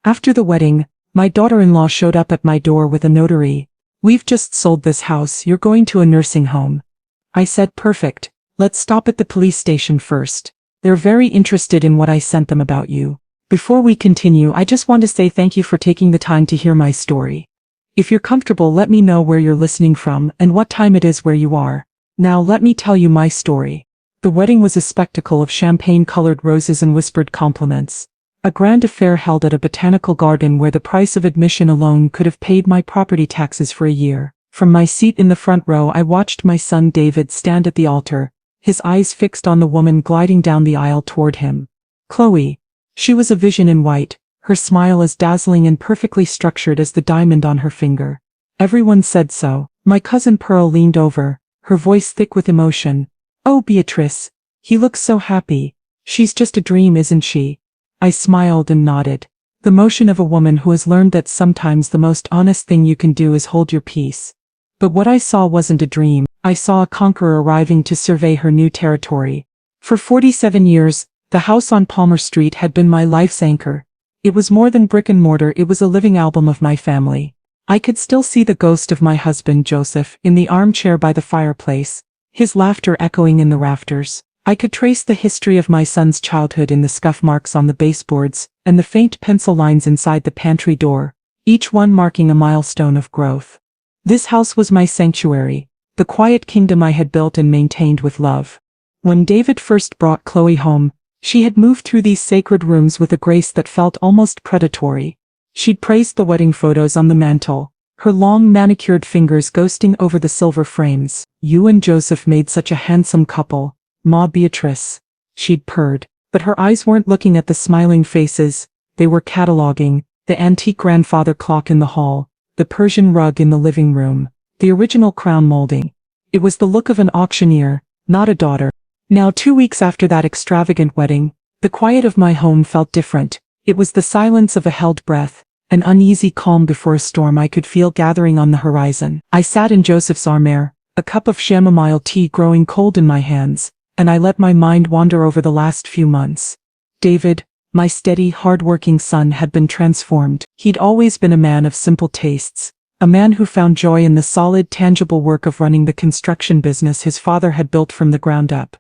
After the wedding, my daughter-in-law showed up at my door with a notary. "We've just sold this house, you're going to a nursing home." I said, "Perfect. Let's stop at the police station first. They're very interested in what I sent them about you." Before we continue, I just want to say thank you for taking the time to hear my story. If you're comfortable, let me know where you're listening from and what time it is where you are. Now let me tell you my story. The wedding was a spectacle of champagne-colored roses and whispered compliments. A grand affair held at a botanical garden where the price of admission alone could have paid my property taxes for a year. From my seat in the front row, I watched my son David stand at the altar, his eyes fixed on the woman gliding down the aisle toward him. Chloe. She was a vision in white, her smile as dazzling and perfectly structured as the diamond on her finger. Everyone said so. My cousin Pearl leaned over, her voice thick with emotion. "Oh, Beatrice, he looks so happy. She's just a dream, isn't she?" I smiled and nodded. The motion of a woman who has learned that sometimes the most honest thing you can do is hold your peace. But what I saw wasn't a dream. I saw a conqueror arriving to survey her new territory. For 47 years, the house on Palmer Street had been my life's anchor. It was more than brick and mortar, it was a living album of my family. I could still see the ghost of my husband, Joseph, in the armchair by the fireplace, his laughter echoing in the rafters. I could trace the history of my son's childhood in the scuff marks on the baseboards and the faint pencil lines inside the pantry door, each one marking a milestone of growth. This house was my sanctuary, the quiet kingdom I had built and maintained with love. When David first brought Chloe home, she had moved through these sacred rooms with a grace that felt almost predatory. She'd praised the wedding photos on the mantel, her long manicured fingers ghosting over the silver frames. "You and Joseph made such a handsome couple, Ma Beatrice," she'd purred. But her eyes weren't looking at the smiling faces, they were cataloging the antique grandfather clock in the hall, the Persian rug in the living room, the original crown molding. It was the look of an auctioneer, not a daughter. Now 2 weeks after that extravagant wedding, the quiet of my home felt different. It was the silence of a held breath, an uneasy calm before a storm I could feel gathering on the horizon. I sat in Joseph's armchair, a cup of chamomile tea growing cold in my hands, and I let my mind wander over the last few months. David, my steady, hard-working son, had been transformed. He'd always been a man of simple tastes, a man who found joy in the solid, tangible work of running the construction business his father had built from the ground up.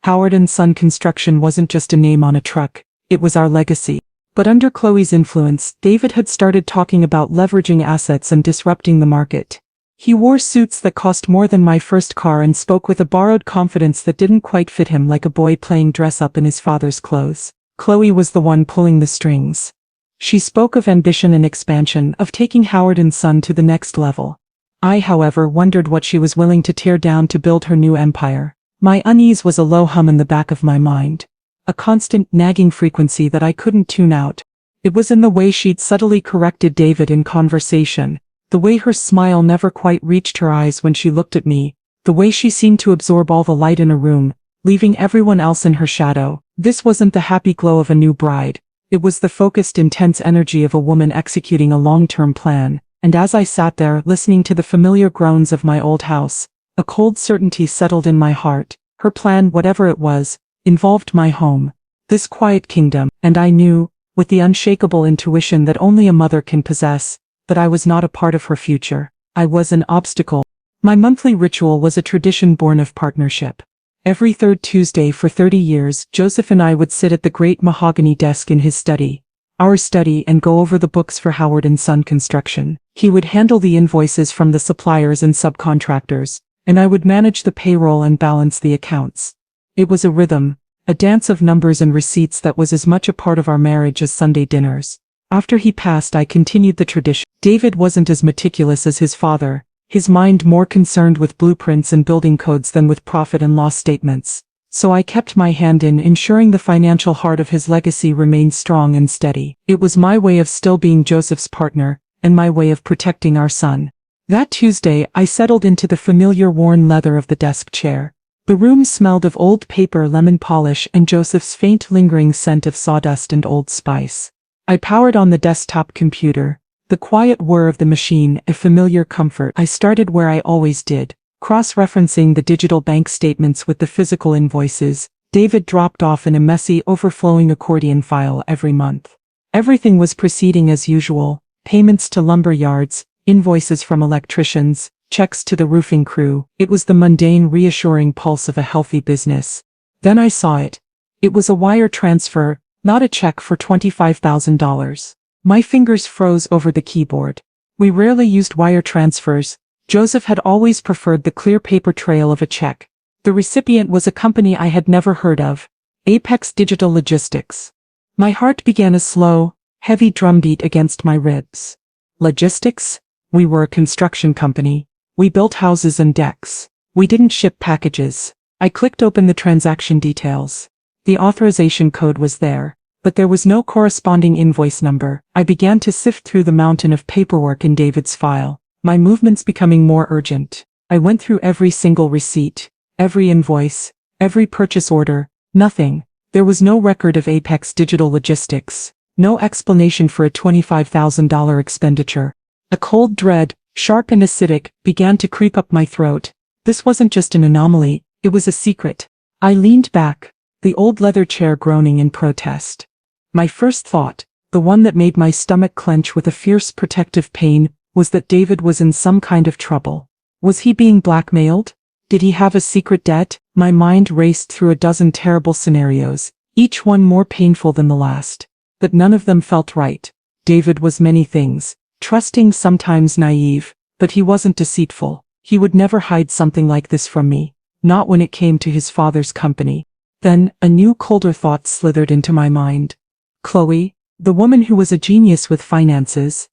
Howard & Son Construction wasn't just a name on a truck, it was our legacy. But under Chloe's influence, David had started talking about leveraging assets and disrupting the market. He wore suits that cost more than my first car and spoke with a borrowed confidence that didn't quite fit him, like a boy playing dress-up in his father's clothes. Chloe was the one pulling the strings. She spoke of ambition and expansion, of taking Howard & Son to the next level. I, however, wondered what she was willing to tear down to build her new empire. My unease was a low hum in the back of my mind, a constant, nagging frequency that I couldn't tune out. It was in the way she'd subtly corrected David in conversation, the way her smile never quite reached her eyes when she looked at me, the way she seemed to absorb all the light in a room, leaving everyone else in her shadow. This wasn't the happy glow of a new bride. It was the focused, intense energy of a woman executing a long-term plan. And as I sat there, listening to the familiar groans of my old house, a cold certainty settled in my heart. Her plan, whatever it was, involved my home, this quiet kingdom, and I knew, with the unshakable intuition that only a mother can possess, that I was not a part of her future. I was an obstacle. My monthly ritual was a tradition born of partnership. Every third Tuesday for 30 years, Joseph and I would sit at the great mahogany desk in his study, our study, and go over the books for Howard & Son Construction. He would handle the invoices from the suppliers and subcontractors, and I would manage the payroll and balance the accounts. It was a rhythm, a dance of numbers and receipts that was as much a part of our marriage as Sunday dinners. After he passed, I continued the tradition. David wasn't as meticulous as his father, his mind more concerned with blueprints and building codes than with profit and loss statements. So I kept my hand in, ensuring the financial heart of his legacy remained strong and steady. It was my way of still being Joseph's partner, and my way of protecting our son. That Tuesday, I settled into the familiar worn leather of the desk chair. The room smelled of old paper, lemon polish, and Joseph's faint lingering scent of sawdust and Old Spice. I powered on the desktop computer, the quiet whir of the machine a familiar comfort. I started where I always did, cross-referencing the digital bank statements with the physical invoices. David dropped off in a messy, overflowing accordion file every month. Everything was proceeding as usual: payments to lumber yards, invoices from electricians, checks to the roofing crew. It was the mundane, reassuring pulse of a healthy business. Then I saw it. It was a wire transfer, not a check for $25,000. My fingers froze over the keyboard. We rarely used wire transfers. Joseph had always preferred the clear paper trail of a check. The recipient was a company I had never heard of: Apex Digital Logistics. My heart began a slow, heavy drumbeat against my ribs. Logistics? We were a construction company. We built houses and decks. We didn't ship packages. I clicked open the transaction details. The authorization code was there, but there was no corresponding invoice number. I began to sift through the mountain of paperwork in David's file, my movements becoming more urgent. I went through every single receipt, every invoice, every purchase order. Nothing. There was no record of Apex Digital Logistics, no explanation for a $25,000 expenditure. A cold dread, sharp and acidic, began to creep up my throat. This wasn't just an anomaly, it was a secret. I leaned back, the old leather chair groaning in protest. My first thought, the one that made my stomach clench with a fierce protective pain, was that David was in some kind of trouble. Was he being blackmailed? Did he have a secret debt? My mind raced through a dozen terrible scenarios, each one more painful than the last. But none of them felt right. David was many things: trusting, sometimes naive, but he wasn't deceitful. He would never hide something like this from me, not when it came to his father's company. Then, a new, colder thought slithered into my mind. Chloe, the woman who was a genius with finances,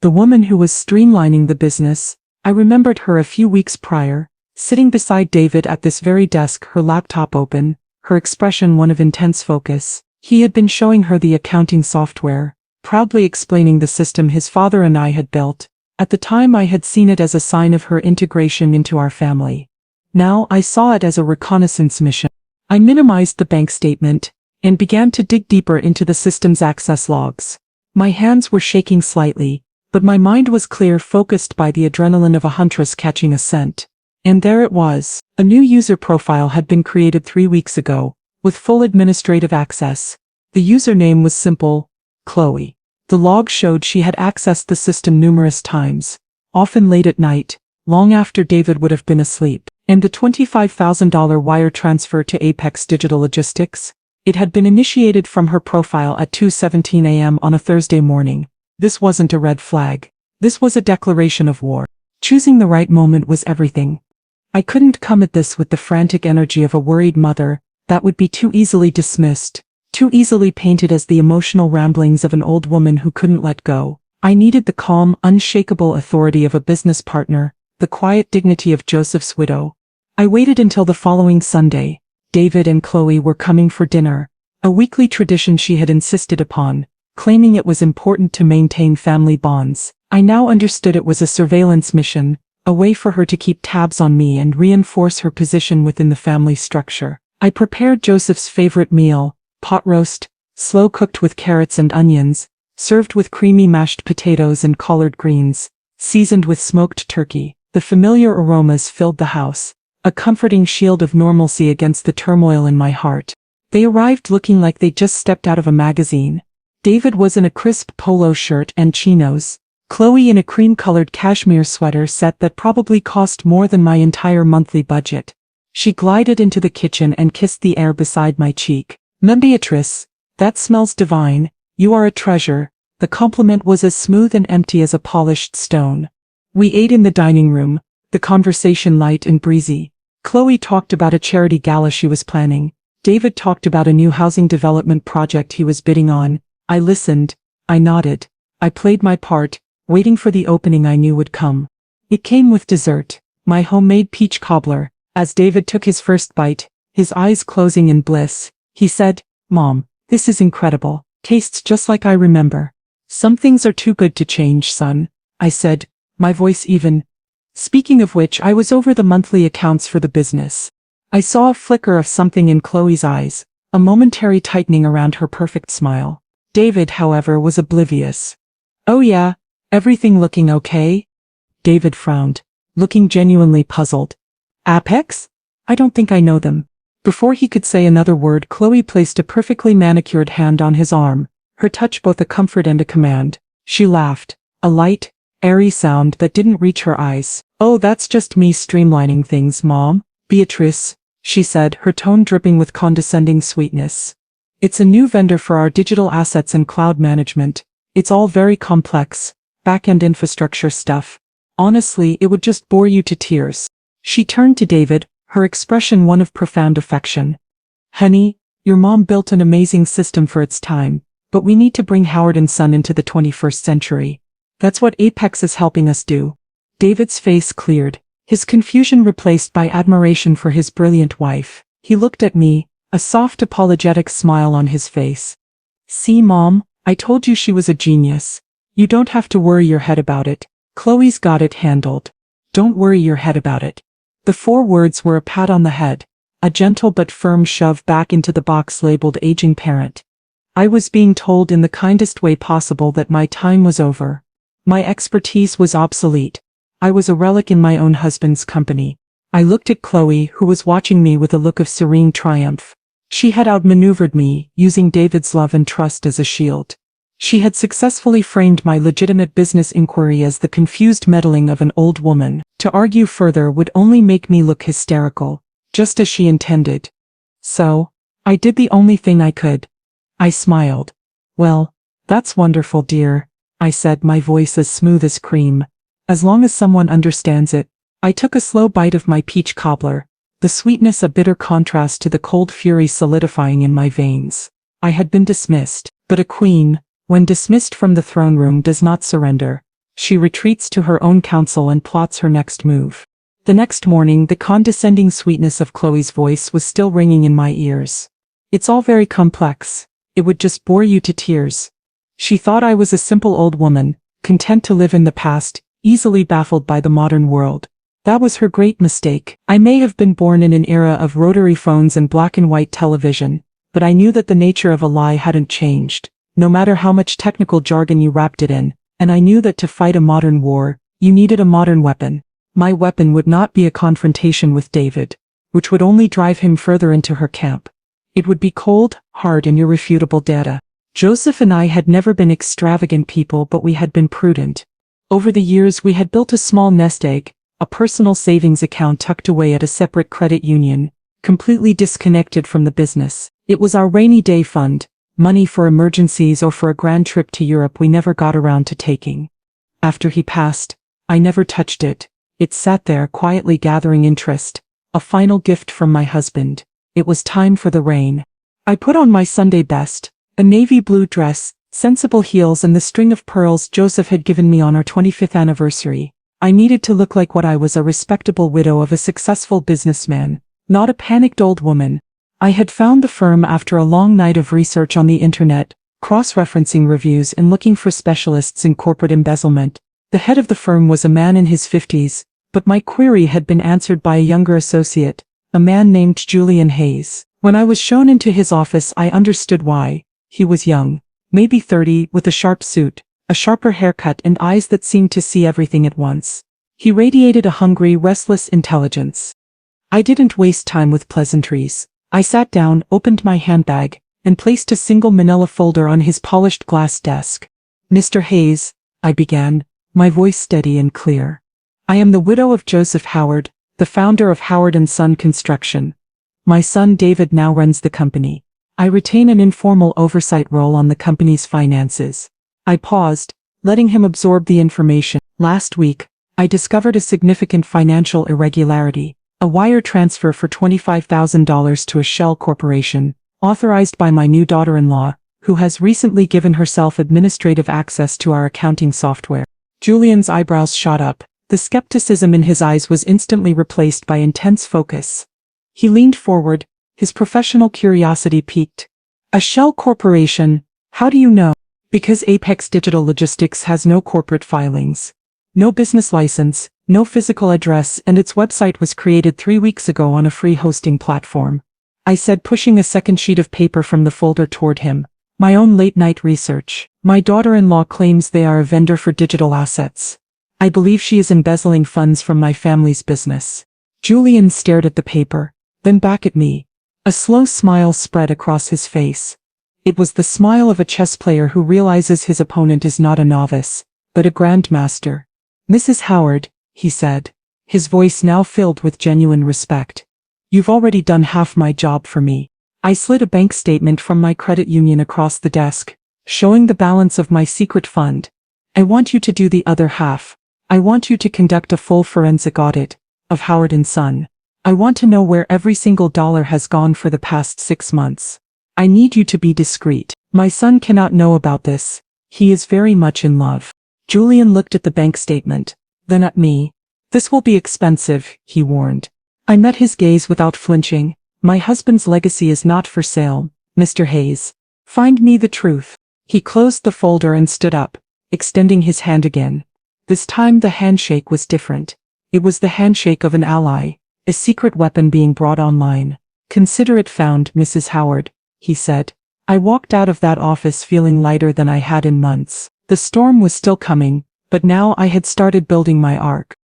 the woman who was streamlining the business. I remembered her a few weeks prior, sitting beside David at this very desk, her laptop open, her expression one of intense focus. He had been showing her the accounting software, proudly explaining the system his father and I had built. At the time I had seen it as a sign of her integration into our family. Now I saw it as a reconnaissance mission. I minimized the bank statement and began to dig deeper into the system's access logs. My hands were shaking slightly, but my mind was clear, focused by the adrenaline of a huntress catching a scent. And there it was. A new user profile had been created 3 weeks ago, with full administrative access. The username was simple: Chloe. The log showed she had accessed the system numerous times, often late at night, long after David would have been asleep. And the $25,000 wire transfer to Apex Digital Logistics? It had been initiated from her profile at 2:17 a.m. on a Thursday morning. This wasn't a red flag. This was a declaration of war. Choosing the right moment was everything. I couldn't come at this with the frantic energy of a worried mother. That would be too easily dismissed, too easily painted as the emotional ramblings of an old woman who couldn't let go. I needed the calm, unshakable authority of a business partner, the quiet dignity of Joseph's widow. I waited until the following Sunday. David and Chloe were coming for dinner, a weekly tradition she had insisted upon, claiming it was important to maintain family bonds. I now understood it was a surveillance mission, a way for her to keep tabs on me and reinforce her position within the family structure. I prepared Joseph's favorite meal, pot roast, slow cooked with carrots and onions, served with creamy mashed potatoes and collard greens, seasoned with smoked turkey. The familiar aromas filled the house, a comforting shield of normalcy against the turmoil in my heart. They arrived looking like they'd just stepped out of a magazine. David was in a crisp polo shirt and chinos, Chloe in a cream-colored cashmere sweater set that probably cost more than my entire monthly budget. She glided into the kitchen and kissed the air beside my cheek. "Beatrice, that smells divine. You are a treasure." The compliment was as smooth and empty as a polished stone. We ate in the dining room, the conversation light and breezy. Chloe talked about a charity gala she was planning. David talked about a new housing development project he was bidding on. I listened. I nodded. I played my part, waiting for the opening I knew would come. It came with dessert, my homemade peach cobbler. As David took his first bite, his eyes closing in bliss, he said, "Mom, this is incredible. Tastes just like I remember." "Some things are too good to change, son," I said, my voice even. Speaking of which, I was over the monthly accounts for the business. I saw a flicker of something in Chloe's eyes, a momentary tightening around her perfect smile. David, however, was oblivious. "Oh yeah, everything looking okay?" David frowned, looking genuinely puzzled. "Apex? I don't think I know them." Before he could say another word, Chloe placed a perfectly manicured hand on his arm, her touch both a comfort and a command. She laughed, a light, airy sound that didn't reach her eyes. "Oh, that's just me streamlining things, Mom. Beatrice," she said, her tone dripping with condescending sweetness. "It's a new vendor for our digital assets and cloud management. It's all very complex, back-end infrastructure stuff. Honestly, it would just bore you to tears." She turned to David, her expression one of profound affection. "Honey, your mom built an amazing system for its time, but we need to bring Howard and Son into the 21st century. That's what Apex is helping us do." David's face cleared, his confusion replaced by admiration for his brilliant wife. He looked at me, a soft apologetic smile on his face. "See, Mom, I told you she was a genius. You don't have to worry your head about it. Chloe's got it handled. Don't worry your head about it." The 4 words were a pat on the head, a gentle but firm shove back into the box labeled aging parent. I was being told in the kindest way possible that my time was over. My expertise was obsolete. I was a relic in my own husband's company. I looked at Chloe, who was watching me with a look of serene triumph. She had outmaneuvered me, using David's love and trust as a shield. She had successfully framed my legitimate business inquiry as the confused meddling of an old woman. To argue further would only make me look hysterical, just as she intended. So, I did the only thing I could. I smiled. "Well, that's wonderful, dear," I said, my voice as smooth as cream. "As long as someone understands it." I took a slow bite of my peach cobbler, the sweetness a bitter contrast to the cold fury solidifying in my veins. I had been dismissed, but a queen, when dismissed from the throne room, does not surrender. She retreats to her own counsel and plots her next move. The next morning, the condescending sweetness of Chloe's voice was still ringing in my ears. "It's all very complex. It would just bore you to tears." She thought I was a simple old woman, content to live in the past, easily baffled by the modern world. That was her great mistake. I may have been born in an era of rotary phones and black and white television, but I knew that the nature of a lie hadn't changed, no matter how much technical jargon you wrapped it in, and I knew that to fight a modern war, you needed a modern weapon. My weapon would not be a confrontation with David, which would only drive him further into her camp. It would be cold, hard, and irrefutable data. Joseph and I had never been extravagant people, but we had been prudent. Over the years we had built a small nest egg, a personal savings account tucked away at a separate credit union, completely disconnected from the business. It was our rainy day fund, money for emergencies or for a grand trip to Europe we never got around to taking. After he passed, I never touched it. It sat there quietly gathering interest, a final gift from my husband. It was time for the rain. I put on my Sunday best, a navy blue dress, sensible heels, and the string of pearls Joseph had given me on our 25th anniversary. I needed to look like what I was, a respectable widow of a successful businessman, not a panicked old woman. I had found the firm after a long night of research on the internet, cross-referencing reviews and looking for specialists in corporate embezzlement. The head of the firm was a man in his 50s, but my query had been answered by a younger associate, a man named Julian Hayes. When I was shown into his office, I understood why. He was young, maybe 30, with a sharp suit, a sharper haircut, and eyes that seemed to see everything at once. He radiated a hungry, restless intelligence. I didn't waste time with pleasantries. I sat down, opened my handbag, and placed a single manila folder on his polished glass desk. "Mr. Hayes," I began, my voice steady and clear. "I am the widow of Joseph Howard, the founder of Howard and Son Construction. My son David now runs the company. I retain an informal oversight role on the company's finances." I paused, letting him absorb the information. "Last week, I discovered a significant financial irregularity, a wire transfer for $25,000 to a shell corporation, authorized by my new daughter-in-law, who has recently given herself administrative access to our accounting software." Julian's eyebrows shot up. The skepticism in his eyes was instantly replaced by intense focus. He leaned forward, his professional curiosity piqued. "A shell corporation? How do you know?" "Because Apex Digital Logistics has no corporate filings, no business license, no physical address, and its website was created 3 weeks ago on a free hosting platform," I said, pushing a second sheet of paper from the folder toward him. "My own late-night research. My daughter-in-law claims they are a vendor for digital assets. I believe she is embezzling funds from my family's business." Julian stared at the paper, then back at me. A slow smile spread across his face. It was the smile of a chess player who realizes his opponent is not a novice, but a grandmaster. "Mrs. Howard," he said, his voice now filled with genuine respect. "You've already done half my job for me." I slid a bank statement from my credit union across the desk, showing the balance of my secret fund. "I want you to do the other half. I want you to conduct a full forensic audit of Howard & Son. I want to know where every single dollar has gone for the past 6 months. I need you to be discreet. My son cannot know about this. He is very much in love." Julian looked at the bank statement, then at me. "This will be expensive," he warned. I met his gaze without flinching. "My husband's legacy is not for sale, Mr. Hayes. Find me the truth." He closed the folder and stood up, extending his hand again. This time the handshake was different. It was the handshake of an ally, a secret weapon being brought online. "Consider it found, Mrs. Howard," he said. I walked out of that office feeling lighter than I had in months. The storm was still coming, but now I had started building my ark.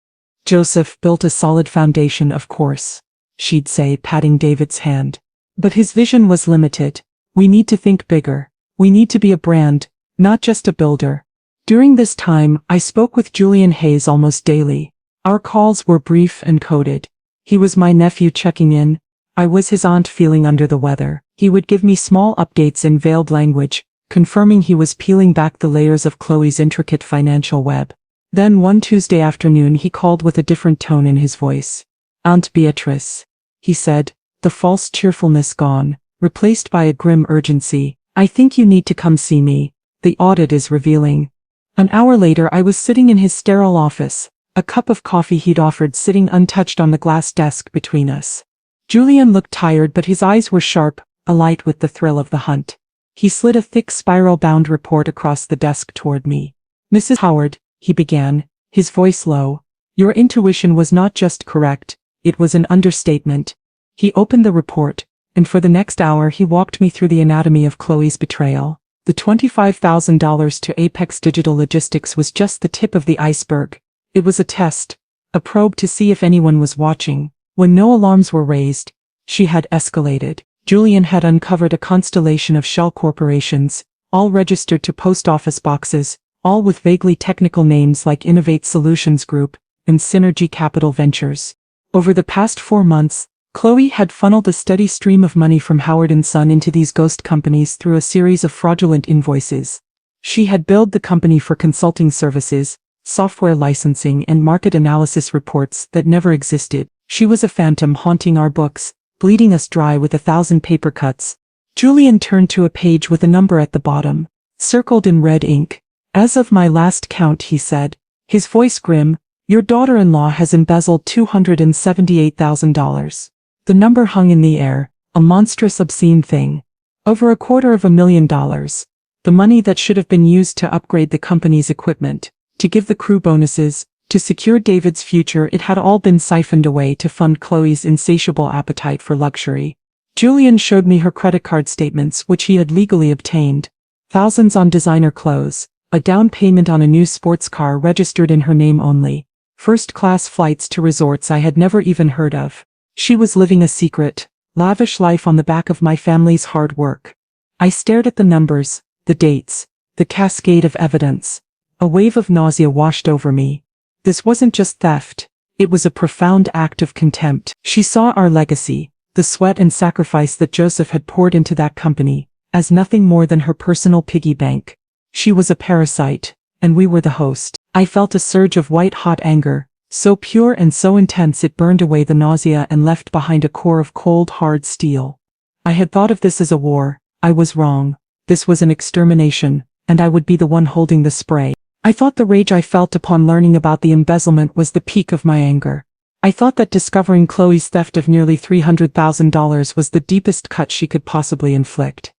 "Joseph built a solid foundation, of course," she'd say, patting David's hand. "But his vision was limited. We need to think bigger. We need to be a brand, not just a builder." During this time, I spoke with Julian Hayes almost daily. Our calls were brief and coded. He was my nephew checking in. I was his aunt feeling under the weather. He would give me small updates in veiled language, confirming he was peeling back the layers of Chloe's intricate financial web. Then one Tuesday afternoon he called with a different tone in his voice. "Aunt Beatrice," he said, the false cheerfulness gone, replaced by a grim urgency. "I think you need to come see me. The audit is revealing." An hour later I was sitting in his sterile office, a cup of coffee he'd offered sitting untouched on the glass desk between us. Julian looked tired, but his eyes were sharp, alight with the thrill of the hunt. He slid a thick spiral-bound report across the desk toward me. "Mrs. Howard," he began, his voice low, "your intuition was not just correct, it was an understatement." He opened the report, and for the next hour he walked me through the anatomy of Chloe's betrayal. The $25,000 to Apex Digital Logistics was just the tip of the iceberg. It was a test, a probe to see if anyone was watching. When no alarms were raised, she had escalated. Julian had uncovered a constellation of shell corporations, all registered to post office boxes, all with vaguely technical names like Innovate Solutions Group and Synergy Capital Ventures. Over the past 4 months, Chloe had funneled a steady stream of money from Howard & Son into these ghost companies through a series of fraudulent invoices. She had billed the company for consulting services, software licensing, and market analysis reports that never existed. She was a phantom haunting our books, bleeding us dry with 1,000 paper cuts. Julian turned to a page with a number at the bottom, circled in red ink. "As of my last count," he said, his voice grim, "your daughter-in-law has embezzled $278,000. The number hung in the air, a monstrous obscene thing. Over $250,000. The money that should have been used to upgrade the company's equipment, to give the crew bonuses, to secure David's future, it had all been siphoned away to fund Chloe's insatiable appetite for luxury." Julian showed me her credit card statements, which he had legally obtained. Thousands on designer clothes, a down payment on a new sports car registered in her name only, first-class flights to resorts I had never even heard of. She was living a secret, lavish life on the back of my family's hard work. I stared at the numbers, the dates, the cascade of evidence. A wave of nausea washed over me. This wasn't just theft. It was a profound act of contempt. She saw our legacy, the sweat and sacrifice that Joseph had poured into that company, as nothing more than her personal piggy bank. She was a parasite, and we were the host. I felt a surge of white-hot anger, so pure and so intense it burned away the nausea and left behind a core of cold, hard steel. I had thought of this as a war. I was wrong. This was an extermination, and I would be the one holding the spray. I thought the rage I felt upon learning about the embezzlement was the peak of my anger. I thought that discovering Chloe's theft of nearly $300,000 was the deepest cut she could possibly inflict.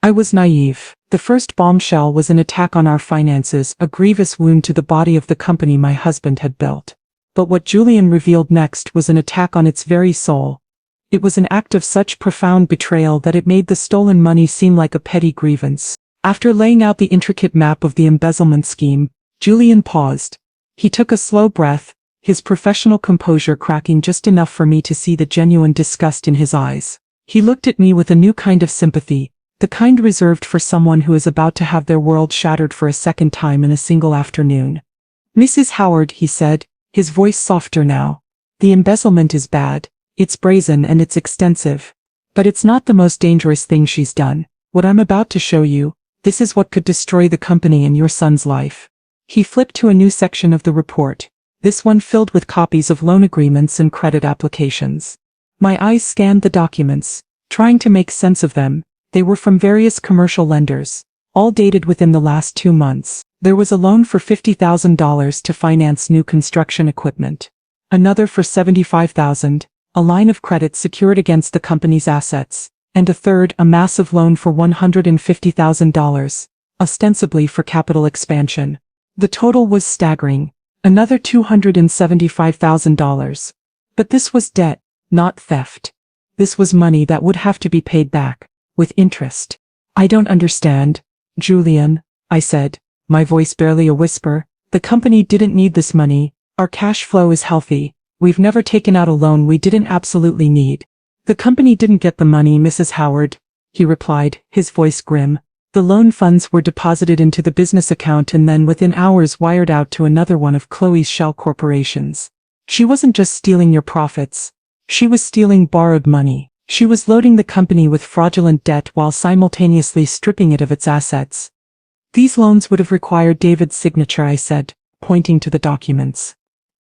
I was naive. The first bombshell was an attack on our finances, a grievous wound to the body of the company my husband had built. But what Julian revealed next was an attack on its very soul. It was an act of such profound betrayal that it made the stolen money seem like a petty grievance. After laying out the intricate map of the embezzlement scheme, Julian paused. He took a slow breath, his professional composure cracking just enough for me to see the genuine disgust in his eyes. He looked at me with a new kind of sympathy, the kind reserved for someone who is about to have their world shattered for a second time in a single afternoon. "Mrs. Howard," he said, his voice softer now. "The embezzlement is bad, it's brazen and it's extensive. But it's not the most dangerous thing she's done. What I'm about to show you, this is what could destroy the company and your son's life." He flipped to a new section of the report, this one filled with copies of loan agreements and credit applications. My eyes scanned the documents, trying to make sense of them. They were from various commercial lenders, all dated within the last 2 months. There was a loan for $50,000 to finance new construction equipment. Another for $75,000, a line of credit secured against the company's assets. And a third, a massive loan for $150,000, ostensibly for capital expansion. The total was staggering. Another $275,000. But this was debt, not theft. This was money that would have to be paid back, with interest. "I don't understand, Julian," I said, my voice barely a whisper. "The company didn't need this money. Our cash flow is healthy. We've never taken out a loan we didn't absolutely need." "The company didn't get the money, Mrs. Howard," he replied, his voice grim. "The loan funds were deposited into the business account and then within hours wired out to another one of Chloe's shell corporations. She wasn't just stealing your profits. She was stealing borrowed money. She was loading the company with fraudulent debt while simultaneously stripping it of its assets." "These loans would have required David's signature," I said, pointing to the documents.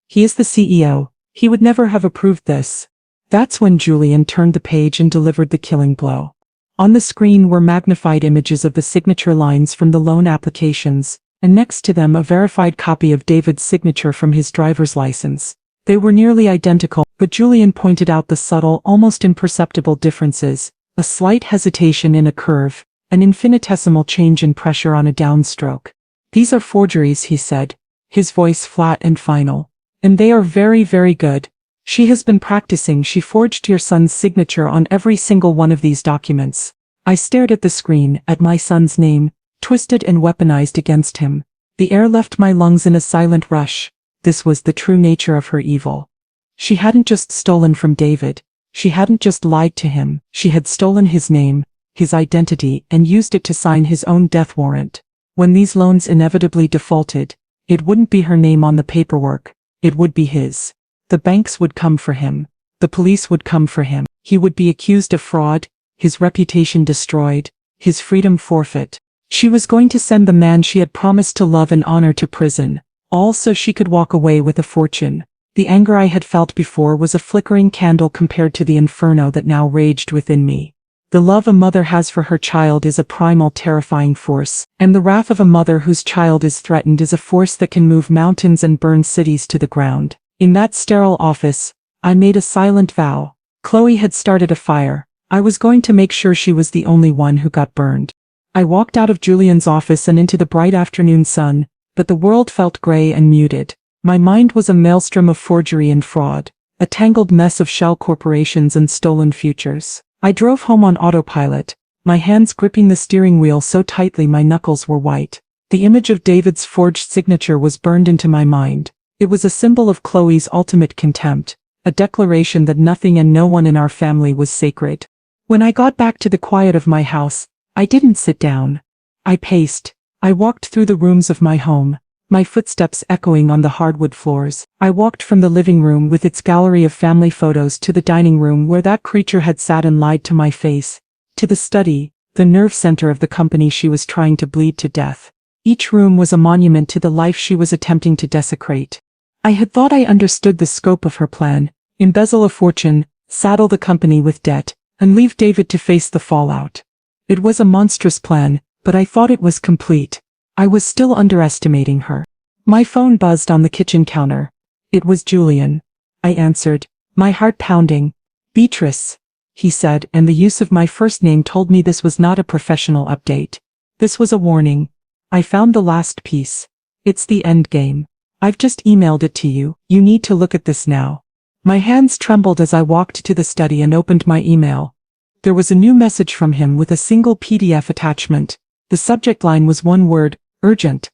"He is the CEO. He would never have approved this." That's when Julian turned the page and delivered the killing blow. On the screen were magnified images of the signature lines from the loan applications, and next to them a verified copy of David's signature from his driver's license. They were nearly identical, but Julian pointed out the subtle, almost imperceptible differences, a slight hesitation in a curve, an infinitesimal change in pressure on a downstroke. "These are forgeries," he said, his voice flat and final. "And they are very, very good. She has been practicing. She forged your son's signature on every single one of these documents." I stared at the screen, at my son's name, twisted and weaponized against him. The air left my lungs in a silent rush. This was the true nature of her evil. She hadn't just stolen from David. She hadn't just lied to him. She had stolen his name, his identity, and used it to sign his own death warrant. When these loans inevitably defaulted, it wouldn't be her name on the paperwork. It would be his. The banks would come for him. The police would come for him. He would be accused of fraud, his reputation destroyed, his freedom forfeit. She was going to send the man she had promised to love and honor to prison, all so she could walk away with a fortune. The anger I had felt before was a flickering candle compared to the inferno that now raged within me. The love a mother has for her child is a primal, terrifying force, and the wrath of a mother whose child is threatened is a force that can move mountains and burn cities to the ground. In that sterile office, I made a silent vow. Chloe had started a fire. I was going to make sure she was the only one who got burned. I walked out of Julian's office and into the bright afternoon sun, but the world felt gray and muted. My mind was a maelstrom of forgery and fraud, a tangled mess of shell corporations and stolen futures. I drove home on autopilot, my hands gripping the steering wheel so tightly my knuckles were white. The image of David's forged signature was burned into my mind. It was a symbol of Chloe's ultimate contempt, a declaration that nothing and no one in our family was sacred. When I got back to the quiet of my house, I didn't sit down. I paced. I walked through the rooms of my home, my footsteps echoing on the hardwood floors. I walked from the living room with its gallery of family photos to the dining room where that creature had sat and lied to my face, to the study, the nerve center of the company she was trying to bleed to death. Each room was a monument to the life she was attempting to desecrate. I had thought I understood the scope of her plan: embezzle a fortune, saddle the company with debt, and leave David to face the fallout. It was a monstrous plan, but I thought it was complete. I was still underestimating her. My phone buzzed on the kitchen counter. It was Julian. I answered, my heart pounding. "Beatrice," he said, and the use of my first name told me this was not a professional update. This was a warning. I found the last piece. It's the end game. I've just emailed it to you. You need to look at this now. My hands trembled as I walked to the study and opened my email. There was a new message from him with a single PDF attachment. The subject line was one word: urgent.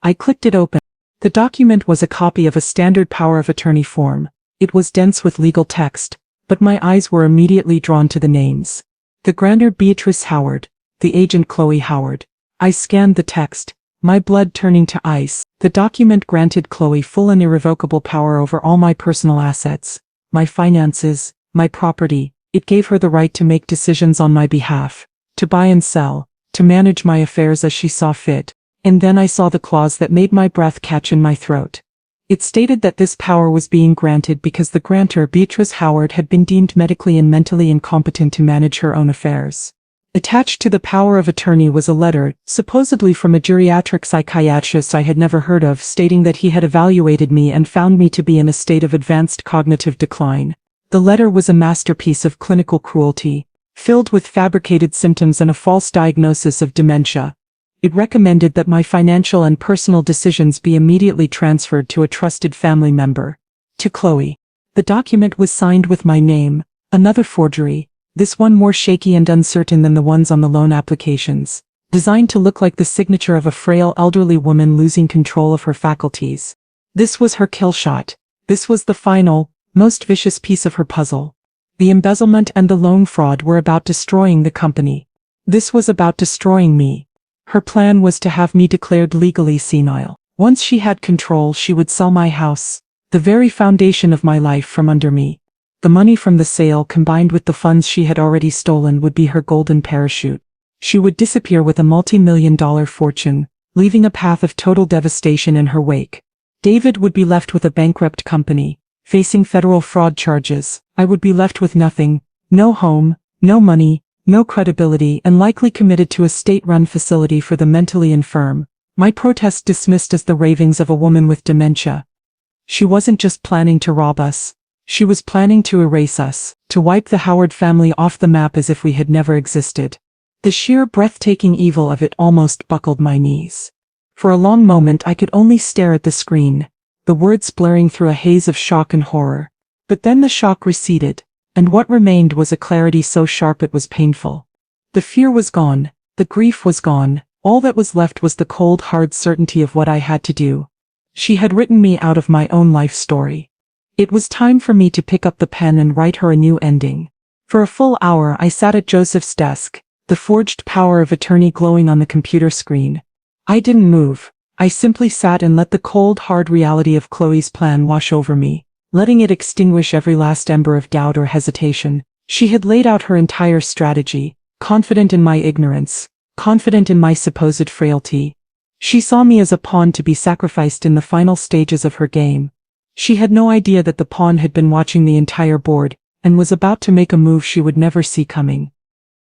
I clicked it open. The document was a copy of a standard power of attorney form. It was dense with legal text, but my eyes were immediately drawn to the names. The grander Beatrice Howard, the agent Chloe Howard. I scanned the text, my blood turning to ice. The document granted Chloe full and irrevocable power over all my personal assets, my finances, my property. It gave her the right to make decisions on my behalf, to buy and sell, to manage my affairs as she saw fit. And then I saw the clause that made my breath catch in my throat. It stated that this power was being granted because the grantor, Beatrice Howard, had been deemed medically and mentally incompetent to manage her own affairs. Attached to the power of attorney was a letter, supposedly from a geriatric psychiatrist I had never heard of, stating that he had evaluated me and found me to be in a state of advanced cognitive decline. The letter was a masterpiece of clinical cruelty, filled with fabricated symptoms and a false diagnosis of dementia. It recommended that my financial and personal decisions be immediately transferred to a trusted family member. To Chloe. The document was signed with my name, another forgery, this one more shaky and uncertain than the ones on the loan applications, designed to look like the signature of a frail elderly woman losing control of her faculties. This was her kill shot. This was the final, most vicious piece of her puzzle. The embezzlement and the loan fraud were about destroying the company. This was about destroying me. Her plan was to have me declared legally senile. Once she had control, she would sell my house, the very foundation of my life, from under me. The money from the sale, combined with the funds she had already stolen, would be her golden parachute. She would disappear with a multi-million-dollar fortune, leaving a path of total devastation in her wake. David would be left with a bankrupt company, facing federal fraud charges. I would be left with nothing, no home, no money, no credibility, and likely committed to a state-run facility for the mentally infirm. My protest dismissed as the ravings of a woman with dementia. She wasn't just planning to rob us. She was planning to erase us, to wipe the Howard family off the map as if we had never existed. The sheer breathtaking evil of it almost buckled my knees. For a long moment I could only stare at the screen, the words blurring through a haze of shock and horror. But then the shock receded, and what remained was a clarity so sharp it was painful. The fear was gone, the grief was gone, all that was left was the cold, hard certainty of what I had to do. She had written me out of my own life story. It was time for me to pick up the pen and write her a new ending. For a full hour I sat at Joseph's desk, the forged power of attorney glowing on the computer screen. I didn't move. I simply sat and let the cold, hard reality of Chloe's plan wash over me, letting it extinguish every last ember of doubt or hesitation. She had laid out her entire strategy, confident in my ignorance, confident in my supposed frailty. She saw me as a pawn to be sacrificed in the final stages of her game. She had no idea that the pawn had been watching the entire board, and was about to make a move she would never see coming.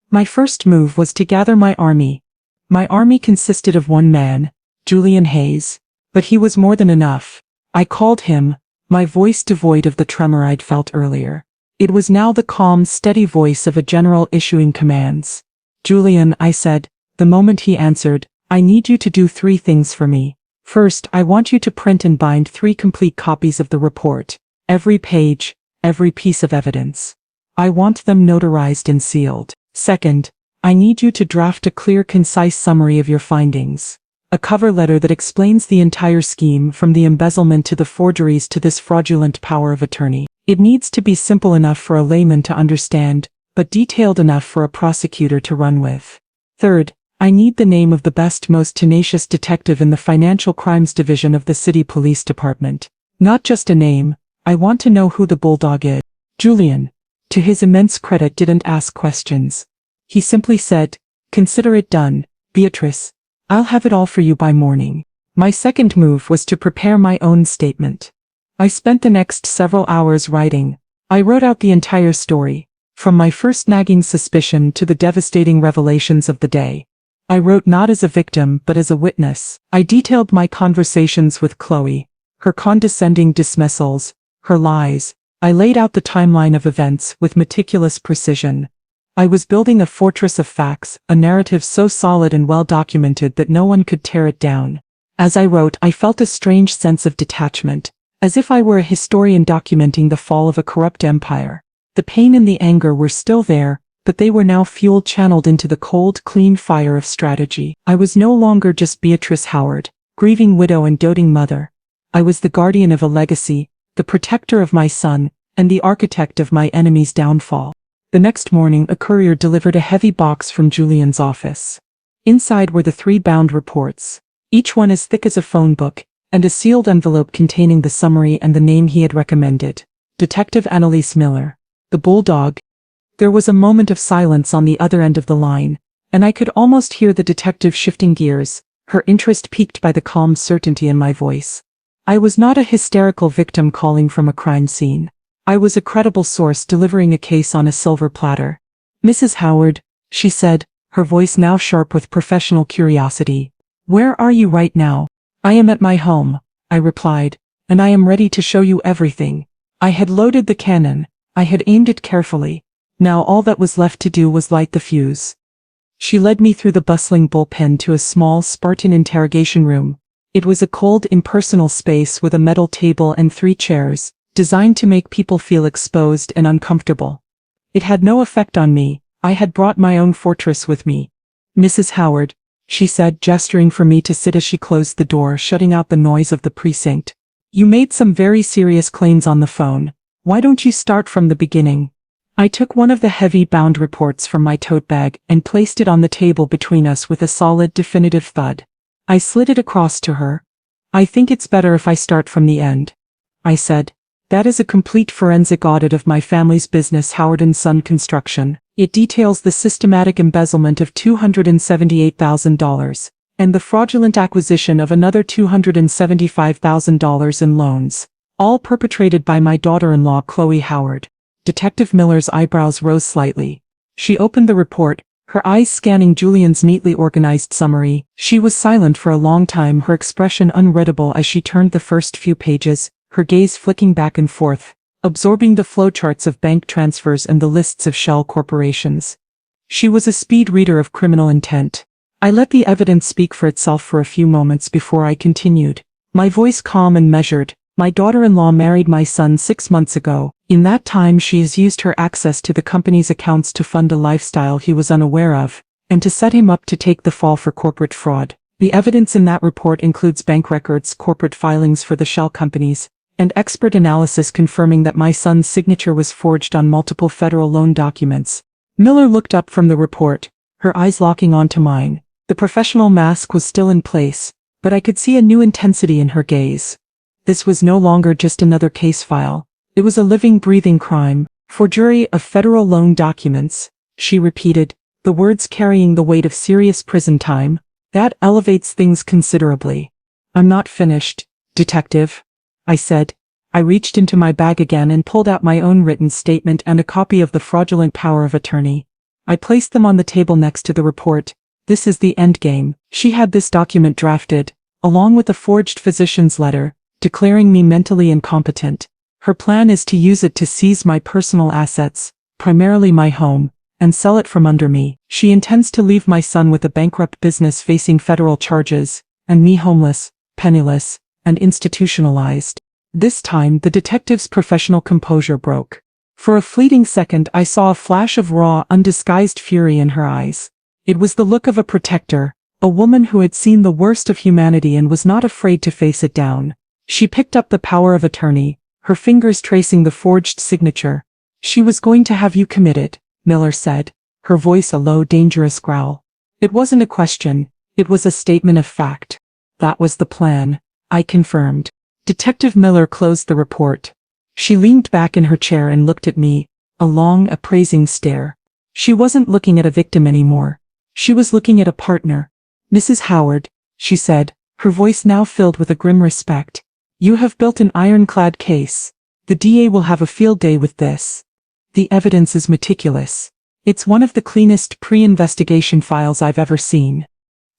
My first move was to gather my army. My army consisted of one man, Julian Hayes, but he was more than enough. I called him, my voice devoid of the tremor I'd felt earlier. It was now the calm, steady voice of a general issuing commands. "Julian," I said, the moment he answered, "I need you to do 3 things for me. First, I want you to print and bind 3 complete copies of the report, every page, every piece of evidence. I want them notarized and sealed. Second, I need you to draft a clear, concise summary of your findings. A cover letter that explains the entire scheme, from the embezzlement to the forgeries to this fraudulent power of attorney. It needs to be simple enough for a layman to understand, but detailed enough for a prosecutor to run with. Third, I need the name of the best, most tenacious detective in the Financial Crimes Division of the City Police Department. Not just a name, I want to know who the bulldog is." Julian, to his immense credit, didn't ask questions. He simply said, "Consider it done, Beatrice. I'll have it all for you by morning." My second move was to prepare my own statement. I spent the next several hours writing. I wrote out the entire story, from my first nagging suspicion to the devastating revelations of the day. I wrote not as a victim but as a witness. I detailed my conversations with Chloe, her condescending dismissals, her lies. I laid out the timeline of events with meticulous precision. I was building a fortress of facts, a narrative so solid and well documented that no one could tear it down. As I wrote, I felt a strange sense of detachment, as if I were a historian documenting the fall of a corrupt empire. The pain and the anger were still there, but they were now fuel channeled into the cold, clean fire of strategy. I was no longer just Beatrice Howard, grieving widow and doting mother. I was the guardian of a legacy, the protector of my son, and the architect of my enemy's downfall. The next morning, a courier delivered a heavy box from Julian's office. Inside were the 3 bound reports, each one as thick as a phone book, and a sealed envelope containing the summary and the name he had recommended. Detective Annalise Miller. The Bulldog. There was a moment of silence on the other end of the line, and I could almost hear the detective shifting gears, her interest piqued by the calm certainty in my voice. I was not a hysterical victim calling from a crime scene. I was a credible source delivering a case on a silver platter. "Mrs. Howard," she said, her voice now sharp with professional curiosity. "Where are you right now?" "I am at my home," I replied, "and I am ready to show you everything." I had loaded the cannon. I had aimed it carefully. Now all that was left to do was light the fuse. She led me through the bustling bullpen to a small Spartan interrogation room. It was a cold, impersonal space with a metal table and 3 chairs, designed to make people feel exposed and uncomfortable. It had no effect on me. I had brought my own fortress with me. "Mrs. Howard," she said, gesturing for me to sit as she closed the door, shutting out the noise of the precinct. "You made some very serious claims on the phone. Why don't you start from the beginning?" I took one of the heavy bound reports from my tote bag and placed it on the table between us with a solid, definitive thud. I slid it across to her. "I think it's better if I start from the end," I said. "That is a complete forensic audit of my family's business, Howard & Son Construction. It details the systematic embezzlement of $278,000 and the fraudulent acquisition of another $275,000 in loans, all perpetrated by my daughter-in-law, Chloe Howard." Detective Miller's eyebrows rose slightly. She opened the report, her eyes scanning Julian's neatly organized summary. She was silent for a long time, her expression unreadable as she turned the first few pages, her gaze flicking back and forth, absorbing the flowcharts of bank transfers and the lists of shell corporations. She was a speed reader of criminal intent. I let the evidence speak for itself for a few moments before I continued, my voice calm and measured. "My daughter-in-law married my son 6 months ago. In that time she has used her access to the company's accounts to fund a lifestyle he was unaware of, and to set him up to take the fall for corporate fraud. The evidence in that report includes bank records, corporate filings for the shell companies, and expert analysis confirming that my son's signature was forged on multiple federal loan documents." Miller looked up from the report, her eyes locking onto mine. The professional mask was still in place, but I could see a new intensity in her gaze. This was no longer just another case file. It was a living, breathing crime. "Forgery of federal loan documents," she repeated, the words carrying the weight of serious prison time. "That elevates things considerably." "I'm not finished, Detective," I said. I reached into my bag again and pulled out my own written statement and a copy of the fraudulent power of attorney. I placed them on the table next to the report. "This is the endgame." She had this document drafted, along with a forged physician's letter, declaring me mentally incompetent. Her plan is to use it to seize my personal assets, primarily my home, and sell it from under me. She intends to leave my son with a bankrupt business facing federal charges, and me homeless, penniless, and institutionalized. This time the detective's professional composure broke. For a fleeting second I saw a flash of raw, undisguised fury in her eyes. It was the look of a protector, a woman who had seen the worst of humanity and was not afraid to face it down. She picked up the power of attorney, her fingers tracing the forged signature. "She was going to have you committed," Miller said, her voice a low, dangerous growl. It wasn't a question, it was a statement of fact. "That was the plan," I confirmed. Detective Miller closed the report. She leaned back in her chair and looked at me, a long, appraising stare. She wasn't looking at a victim anymore. She was looking at a partner. "Mrs. Howard," she said, her voice now filled with a grim respect, "you have built an ironclad case. The DA will have a field day with this. The evidence is meticulous. It's one of the cleanest pre-investigation files I've ever seen."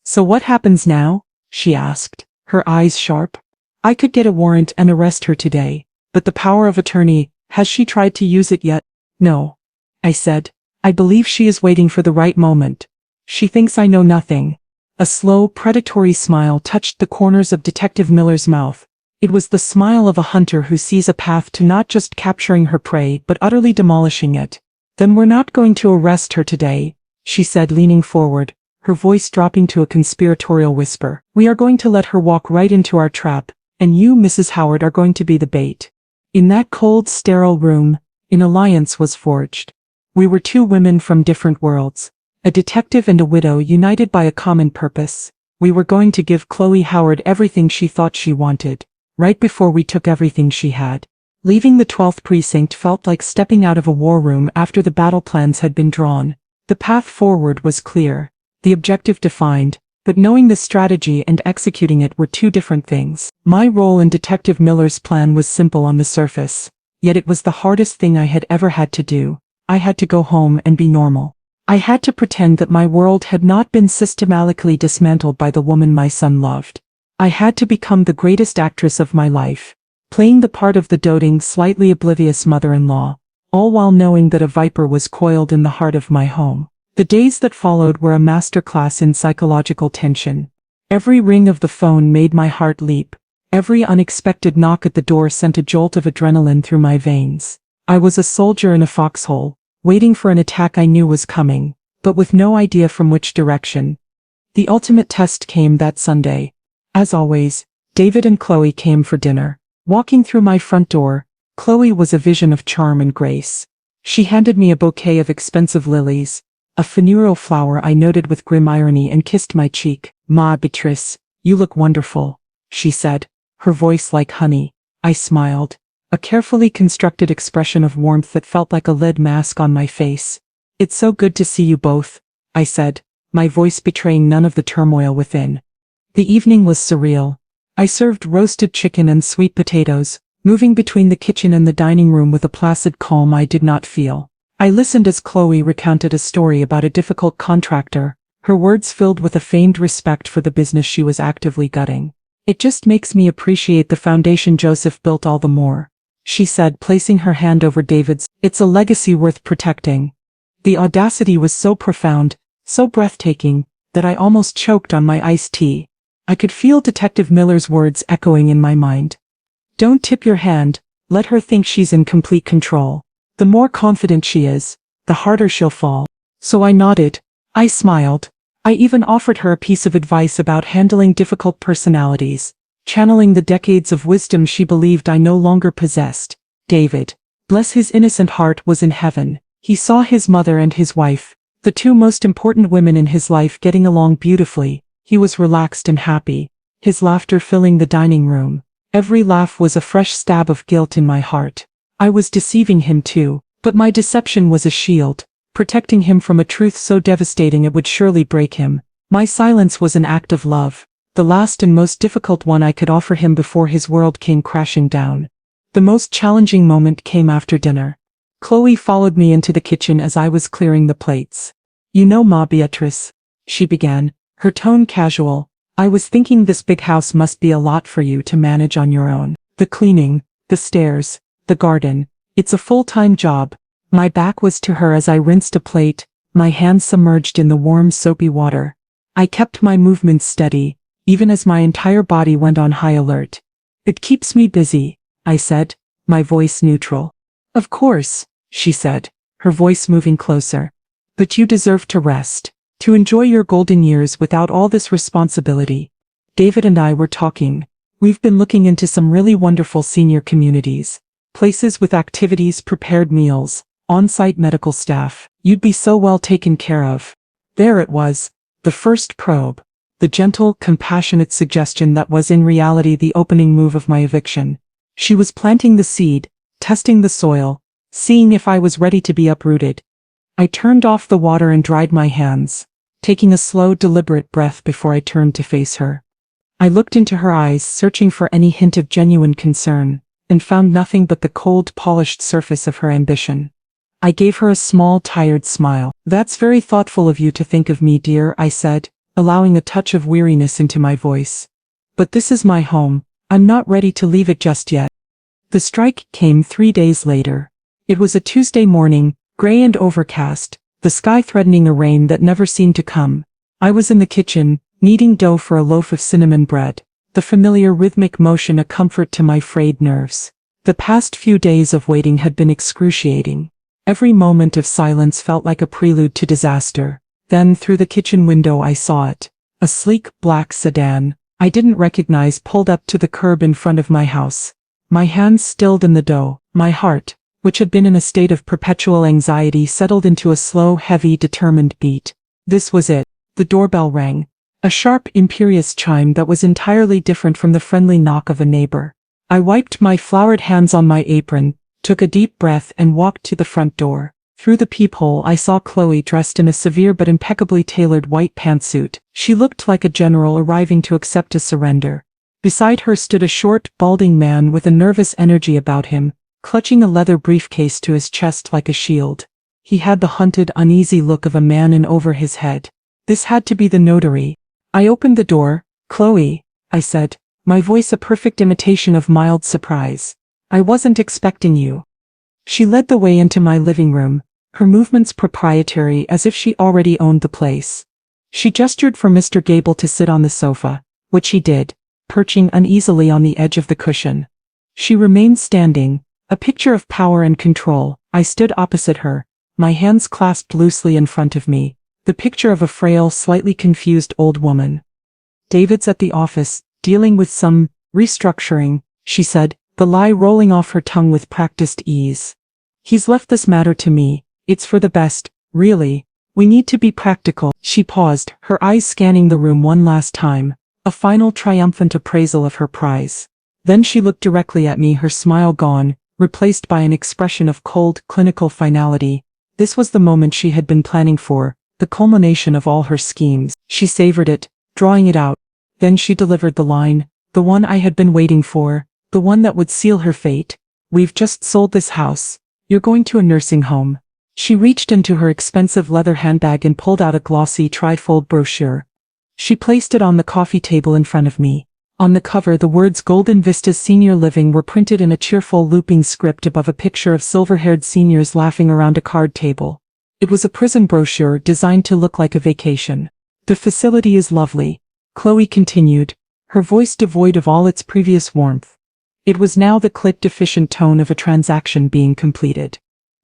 "So what happens now?" she asked, her eyes sharp. "I could get a warrant and arrest her today, but the power of attorney, has she tried to use it yet?" "No," I said. "I believe she is waiting for the right moment. She thinks I know nothing." A slow, predatory smile touched the corners of Detective Miller's mouth. It was the smile of a hunter who sees a path to not just capturing her prey but utterly demolishing it. "Then we're not going to arrest her today," she said, leaning forward, her voice dropping to a conspiratorial whisper. "We are going to let her walk right into our trap, and you, Mrs. Howard, are going to be the bait." In that cold, sterile room, an alliance was forged. We were two women from different worlds. A detective and a widow united by a common purpose. We were going to give Chloe Howard everything she thought she wanted, right before we took everything she had. Leaving the 12th precinct felt like stepping out of a war room after the battle plans had been drawn. The path forward was clear, the objective defined, but knowing the strategy and executing it were two different things. My role in Detective Miller's plan was simple on the surface, yet it was the hardest thing I had ever had to do. I had to go home and be normal. I had to pretend that my world had not been systematically dismantled by the woman my son loved. I had to become the greatest actress of my life, playing the part of the doting, slightly oblivious mother-in-law, all while knowing that a viper was coiled in the heart of my home. The days that followed were a masterclass in psychological tension. Every ring of the phone made my heart leap. Every unexpected knock at the door sent a jolt of adrenaline through my veins. I was a soldier in a foxhole, waiting for an attack I knew was coming, but with no idea from which direction. The ultimate test came that Sunday. As always, David and Chloe came for dinner. Walking through my front door, Chloe was a vision of charm and grace. She handed me a bouquet of expensive lilies, a funereal flower I noted with grim irony, and kissed my cheek. "Ma Beatrice, you look wonderful," she said, her voice like honey. I smiled, a carefully constructed expression of warmth that felt like a lead mask on my face. "It's so good to see you both," I said, my voice betraying none of the turmoil within. The evening was surreal. I served roasted chicken and sweet potatoes, moving between the kitchen and the dining room with a placid calm I did not feel. I listened as Chloe recounted a story about a difficult contractor, her words filled with a feigned respect for the business she was actively gutting. "It just makes me appreciate the foundation Joseph built all the more," she said, placing her hand over David's. "It's a legacy worth protecting." The audacity was so profound, so breathtaking, that I almost choked on my iced tea. I could feel Detective Miller's words echoing in my mind. "Don't tip your hand, let her think she's in complete control. The more confident she is, the harder she'll fall." So I nodded. I smiled. I even offered her a piece of advice about handling difficult personalities, channeling the decades of wisdom she believed I no longer possessed. David, bless his innocent heart, was in heaven. He saw his mother and his wife, the two most important women in his life, getting along beautifully. He was relaxed and happy, his laughter filling the dining room. Every laugh was a fresh stab of guilt in my heart. I was deceiving him too, but my deception was a shield, protecting him from a truth so devastating it would surely break him. My silence was an act of love, the last and most difficult one I could offer him before his world came crashing down. The most challenging moment came after dinner. Chloe followed me into the kitchen as I was clearing the plates. "You know, Ma Beatrice," she began, her tone casual, "I was thinking this big house must be a lot for you to manage on your own. The cleaning, the stairs, the garden, it's a full-time job." My back was to her as I rinsed a plate, my hands submerged in the warm soapy water. I kept my movements steady, even as my entire body went on high alert. "It keeps me busy," I said, my voice neutral. "Of course," she said, her voice moving closer. "But you deserve to rest, to enjoy your golden years without all this responsibility." David and I were talking. We've been looking into some really wonderful senior communities. Places with activities, prepared meals, on-site medical staff. You'd be so well taken care of. There it was, the first probe, the gentle, compassionate suggestion that was in reality the opening move of my eviction. She was planting the seed, testing the soil, seeing if I was ready to be uprooted. I turned off the water and dried my hands, taking a slow, deliberate breath before I turned to face her. I looked into her eyes, searching for any hint of genuine concern, and found nothing but the cold, polished surface of her ambition. I gave her a small, tired smile. "That's very thoughtful of you to think of me, dear," I said, allowing a touch of weariness into my voice. "But this is my home. I'm not ready to leave it just yet." The strike came 3 days later. It was a Tuesday morning, gray and overcast, the sky threatening a rain that never seemed to come. I was in the kitchen, kneading dough for a loaf of cinnamon bread, the familiar rhythmic motion a comfort to my frayed nerves. The past few days of waiting had been excruciating. Every moment of silence felt like a prelude to disaster. Then through the kitchen window I saw it. A sleek, black sedan I didn't recognize pulled up to the curb in front of my house. My hands stilled in the dough, my heart, which had been in a state of perpetual anxiety, settled into a slow, heavy, determined beat. This was it. The doorbell rang. A sharp, imperious chime that was entirely different from the friendly knock of a neighbor. I wiped my floured hands on my apron, took a deep breath and walked to the front door. Through the peephole I saw Chloe dressed in a severe but impeccably tailored white pantsuit. She looked like a general arriving to accept a surrender. Beside her stood a short, balding man with a nervous energy about him, clutching a leather briefcase to his chest like a shield. He had the hunted, uneasy look of a man in over his head. This had to be the notary. I opened the door. "Chloe," I said, my voice a perfect imitation of mild surprise. "I wasn't expecting you." She led the way into my living room, her movements proprietary as if she already owned the place. She gestured for Mr. Gable to sit on the sofa, which he did, perching uneasily on the edge of the cushion. She remained standing, a picture of power and control. I stood opposite her, my hands clasped loosely in front of me, the picture of a frail, slightly confused old woman. "David's at the office, dealing with some restructuring," she said, the lie rolling off her tongue with practiced ease. "He's left this matter to me. It's for the best, really. We need to be practical." She paused, her eyes scanning the room one last time, a final triumphant appraisal of her prize. Then she looked directly at me, her smile gone, replaced by an expression of cold, clinical finality. This was the moment she had been planning for, the culmination of all her schemes. She savored it, drawing it out. Then she delivered the line, the one I had been waiting for, the one that would seal her fate. "We've just sold this house. You're going to a nursing home." She reached into her expensive leather handbag and pulled out a glossy trifold brochure. She placed it on the coffee table in front of me. On the cover the words Golden Vistas Senior Living were printed in a cheerful looping script above a picture of silver-haired seniors laughing around a card table. It was a prison brochure designed to look like a vacation. "The facility is lovely," Chloe continued, her voice devoid of all its previous warmth. It was now the click-deficient tone of a transaction being completed.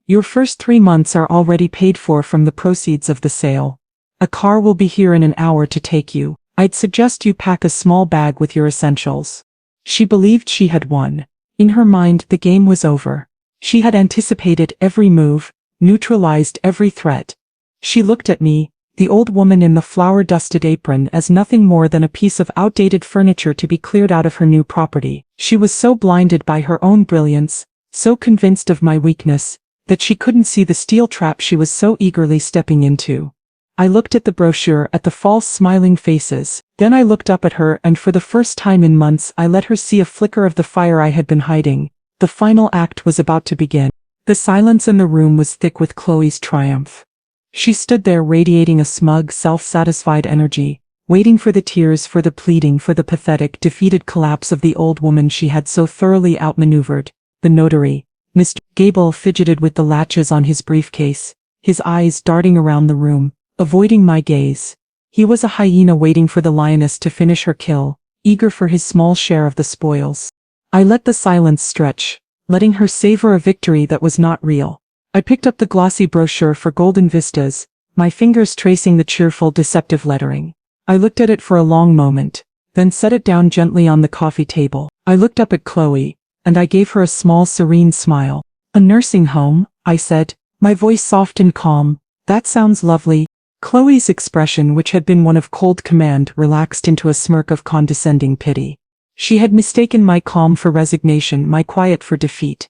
"Your first 3 months are already paid for from the proceeds of the sale. A car will be here in an hour to take you. I'd suggest you pack a small bag with your essentials." She believed she had won. In her mind the game was over. She had anticipated every move, neutralized every threat. She looked at me, the old woman in the flour-dusted apron, as nothing more than a piece of outdated furniture to be cleared out of her new property. She was so blinded by her own brilliance, so convinced of my weakness, that she couldn't see the steel trap she was so eagerly stepping into. I looked at the brochure, at the false smiling faces. Then I looked up at her, and for the first time in months I let her see a flicker of the fire I had been hiding. The final act was about to begin. The silence in the room was thick with Chloe's triumph. She stood there radiating a smug, self-satisfied energy, waiting for the tears, for the pleading, for the pathetic, defeated collapse of the old woman she had so thoroughly outmaneuvered. The notary, Mr. Gable, fidgeted with the latches on his briefcase, his eyes darting around the room, avoiding my gaze. He was a hyena waiting for the lioness to finish her kill, eager for his small share of the spoils. I let the silence stretch, letting her savor a victory that was not real. I picked up the glossy brochure for Golden Vistas, my fingers tracing the cheerful, deceptive lettering. I looked at it for a long moment, then set it down gently on the coffee table. I looked up at Chloe, and I gave her a small, serene smile. "A nursing home," I said, my voice soft and calm. "That sounds lovely." Chloe's expression, which had been one of cold command, relaxed into a smirk of condescending pity. She had mistaken my calm for resignation, my quiet for defeat.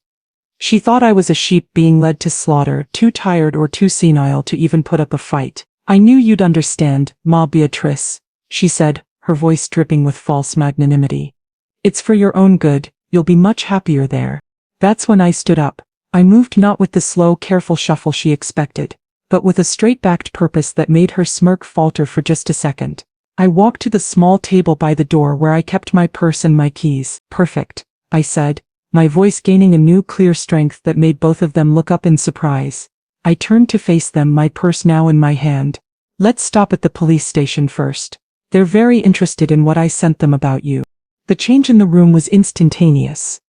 She thought I was a sheep being led to slaughter, too tired or too senile to even put up a fight. "I knew you'd understand, Ma Beatrice," she said, her voice dripping with false magnanimity. "It's for your own good, you'll be much happier there." That's when I stood up. I moved not with the slow, careful shuffle she expected, but with a straight-backed purpose that made her smirk falter for just a second. I walked to the small table by the door where I kept my purse and my keys. "Perfect," I said, my voice gaining a new clear strength that made both of them look up in surprise. I turned to face them, my purse now in my hand. "Let's stop at the police station first. They're very interested in what I sent them about you." The change in the room was instantaneous.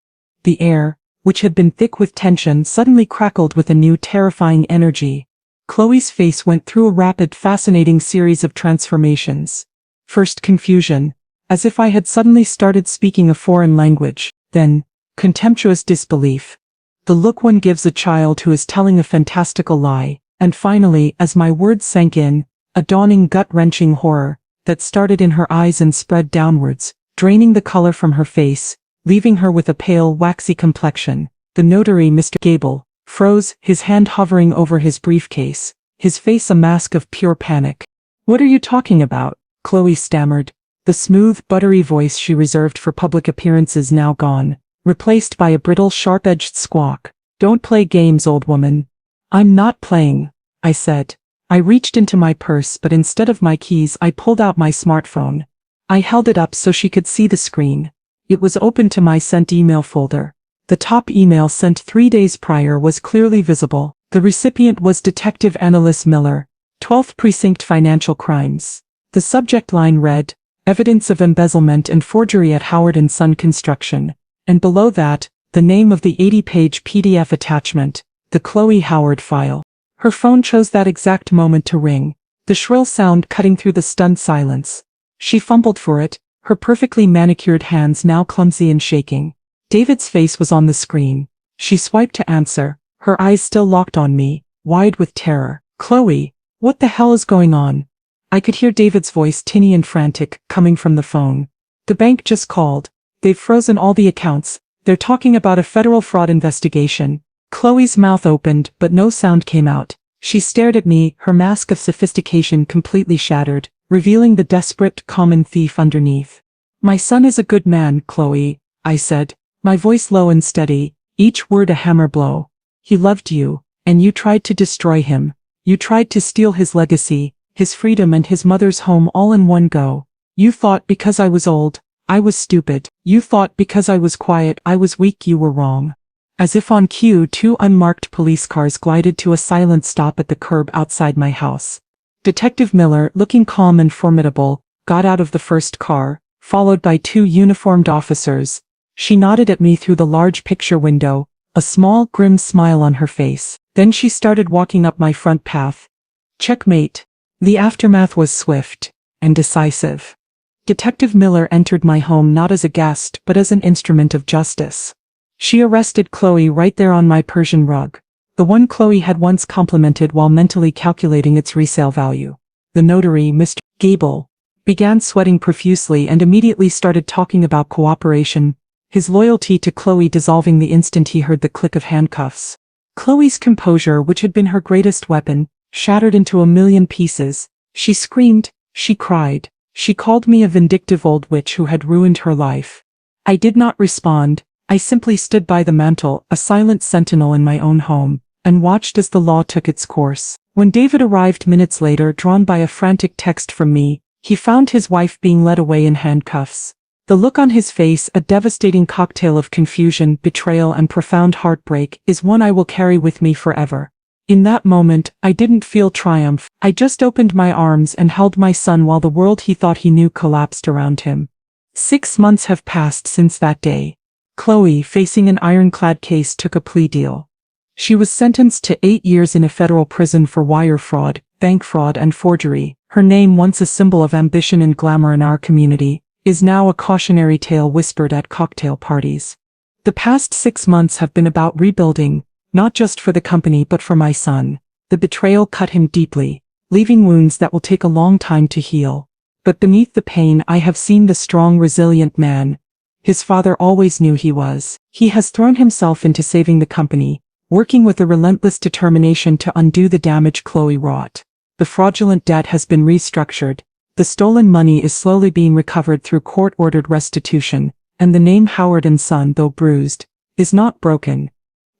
The air, which had been thick with tension, suddenly crackled with a new terrifying energy. Chloe's face went through a rapid, fascinating series of transformations. First confusion, as if I had suddenly started speaking a foreign language, then contemptuous disbelief. the look one gives a child who is telling a fantastical lie, and finally, as my words sank in, a dawning gut-wrenching horror that started in her eyes and spread downwards, draining the color from her face, leaving her with a pale, waxy complexion. The notary, Mr. Gable, froze, his hand hovering over his briefcase, his face a mask of pure panic. "What are you talking about?" Chloe stammered, the smooth, buttery voice she reserved for public appearances now gone, replaced by a brittle, sharp-edged squawk. "Don't play games, old woman." "I'm not playing," I said. I reached into my purse, but instead of my keys I pulled out my smartphone. I held it up so she could see the screen. It was open to my sent email folder. The top email sent 3 days prior was clearly visible. The recipient was Detective Annalise Miller, 12th Precinct Financial Crimes. The subject line read, "Evidence of embezzlement and forgery at Howard & Son Construction," and below that, the name of the 80-page PDF attachment, the Chloe Howard file. Her phone chose that exact moment to ring, the shrill sound cutting through the stunned silence. She fumbled for it, her perfectly manicured hands now clumsy and shaking. David's face was on the screen. She swiped to answer, her eyes still locked on me, wide with terror. "Chloe, what the hell is going on?" I could hear David's voice, tinny and frantic, coming from the phone. "The bank just called. They've frozen all the accounts. They're talking about a federal fraud investigation." Chloe's mouth opened, but no sound came out. She stared at me, her mask of sophistication completely shattered, revealing the desperate, common thief underneath. "My son is a good man, Chloe," I said, my voice low and steady, each word a hammer blow. "He loved you, and you tried to destroy him. You tried to steal his legacy, his freedom and his mother's home all in one go. You thought because I was old, I was stupid. You thought because I was quiet, I was weak. You were wrong." As if on cue, 2 unmarked police cars glided to a silent stop at the curb outside my house. Detective Miller, looking calm and formidable, got out of the first car, followed by 2 uniformed officers. She nodded at me through the large picture window, a small, grim smile on her face. Then she started walking up my front path. Checkmate. The aftermath was swift and decisive. Detective Miller entered my home not as a guest but as an instrument of justice. She arrested Chloe right there on my Persian rug, the one Chloe had once complimented while mentally calculating its resale value. The notary, Mr. Gable, began sweating profusely and immediately started talking about cooperation, his loyalty to Chloe dissolving the instant he heard the click of handcuffs. Chloe's composure, which had been her greatest weapon, shattered into a million pieces. She screamed, she cried, she called me a vindictive old witch who had ruined her life. I did not respond. I simply stood by the mantel, a silent sentinel in my own home, and watched as the law took its course. When David arrived minutes later, drawn by a frantic text from me, he found his wife being led away in handcuffs. The look on his face, a devastating cocktail of confusion, betrayal and profound heartbreak, is one I will carry with me forever. In that moment, I didn't feel triumph. I just opened my arms and held my son while the world he thought he knew collapsed around him. 6 months have passed since that day. Chloe, facing an ironclad case, took a plea deal. She was sentenced to 8 years in a federal prison for wire fraud, bank fraud and forgery. Her name, once a symbol of ambition and glamour in our community, is now a cautionary tale whispered at cocktail parties. The past 6 months have been about rebuilding, not just for the company but for my son. The betrayal cut him deeply, leaving wounds that will take a long time to heal. But beneath the pain I have seen the strong, resilient man his father always knew he was. He has thrown himself into saving the company, working with a relentless determination to undo the damage Chloe wrought. The fraudulent debt has been restructured, the stolen money is slowly being recovered through court-ordered restitution, and the name Howard & Son, though bruised, is not broken.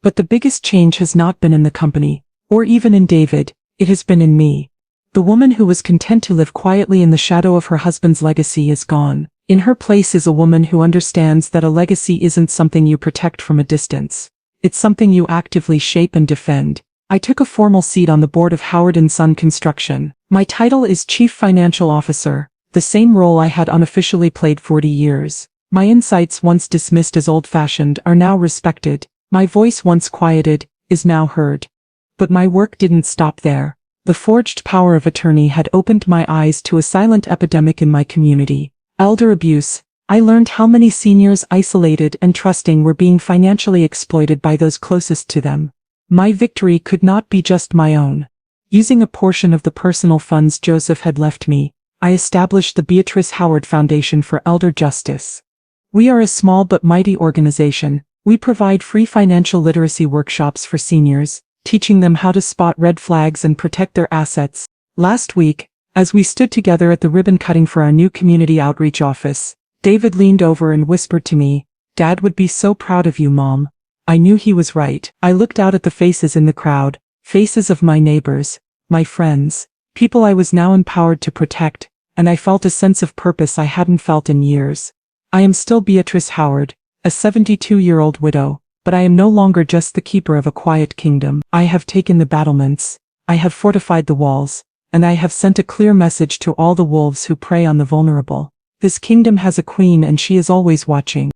But the biggest change has not been in the company, or even in David, it has been in me. The woman who was content to live quietly in the shadow of her husband's legacy is gone. In her place is a woman who understands that a legacy isn't something you protect from a distance. It's something you actively shape and defend. I took a formal seat on the board of Howard & Son Construction. My title is Chief Financial Officer, the same role I had unofficially played 40 years. My insights, once dismissed as old-fashioned, are now respected. My voice, once quieted, is now heard. But my work didn't stop there. The forged power of attorney had opened my eyes to a silent epidemic in my community. Elder abuse, I learned how many seniors, isolated and trusting, were being financially exploited by those closest to them. My victory could not be just my own. Using a portion of the personal funds Joseph had left me, I established the Beatrice Howard Foundation for Elder Justice. We are a small but mighty organization. We provide free financial literacy workshops for seniors, teaching them how to spot red flags and protect their assets. Last week, as we stood together at the ribbon cutting for our new community outreach office, David leaned over and whispered to me, "Dad would be so proud of you, Mom." I knew he was right. I looked out at the faces in the crowd, faces of my neighbors, my friends, people I was now empowered to protect, and I felt a sense of purpose I hadn't felt in years. I am still Beatrice Howard, a 72-year-old widow, but I am no longer just the keeper of a quiet kingdom. I have taken the battlements, I have fortified the walls, and I have sent a clear message to all the wolves who prey on the vulnerable. This kingdom has a queen, and she is always watching.